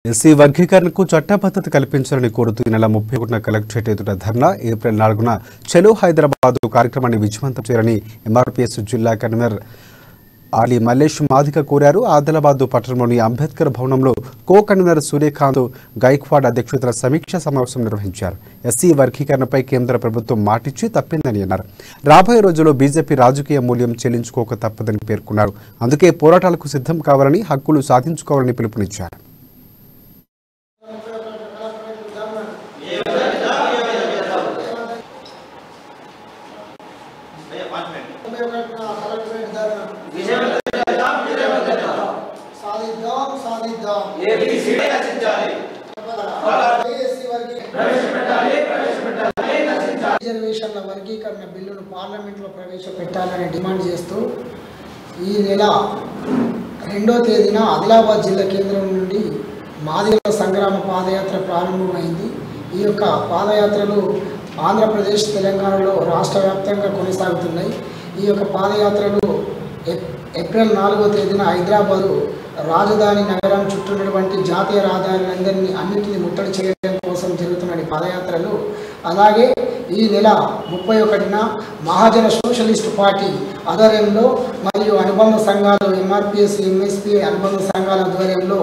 SC వర్గీకరణకు చట్టబద్ధత కల్పించాలని కోరుతూ ఈ నెల 31న కలెక్టరేట్ ఎదుట ధర్నా, ఏప్రిల్ 4న చలో హైదరాబాద్ కార్యక్రమాన్ని విజయవంతం చేయాలని ఎంఆర్పీఎస్ జిల్లా కన్వీనర్ ఆలి మల్లేష్ మాదిక కోరారు. ఆదిలాబాద్ పట్టణంలోని అంబేద్కర్ భవనంలో కో కన్వీనర్ సూర్యకాంత్ గైక్వాడ్ అధ్యక్షతన సమీక్షా సమావేశం నిర్వహించారు. ఎస్సీ వర్గీకరణపై కేంద్ర ప్రభుత్వం మాటిచ్చి తప్పిందని అన్నారు. రాబోయే రోజుల్లో బీజేపీ రాజకీయ మూల్యం చెల్లించుకోక తప్పదని పేర్కొన్నారు. అందుకే పోరాటాలకు సిద్ధం కావాలని, హక్కులు సాధించుకోవాలని పిలుపునిచ్చారు. రిజర్వేషన్ల వర్గీకరణ బిల్లును పార్లమెంట్లో ప్రవేశపెట్టాలని డిమాండ్ చేస్తూ ఈ నెల 2వ తేదీన ఆదిలాబాద్ జిల్లా కేంద్రం నుండి మాదిగల సంగ్రామ పాదయాత్ర ప్రారంభమైంది. ఈ యొక్క పాదయాత్రలు ఆంధ్రప్రదేశ్, తెలంగాణలో రాష్ట్ర వ్యాప్తంగా కొనసాగుతున్నాయి. ఈ యొక్క పాదయాత్రలు ఏప్రిల్ 4వ తేదీన హైదరాబాదు రాజధాని నగరం చుట్టూ ఉన్నటువంటి జాతీయ రహదారులందరినీ అన్నింటినీ ముట్టడి చేయడం కోసం జరుగుతున్న పాదయాత్రలు. అలాగే ఈ నెల 31న మహాజన సోషలిస్ట్ పార్టీ ఆధ్వర్యంలో మరియు అనుబంధ సంఘాలు ఎంఆర్పీఎస్, ఎంఎస్పీ అనుబంధ సంఘాల ఆధ్వర్యంలో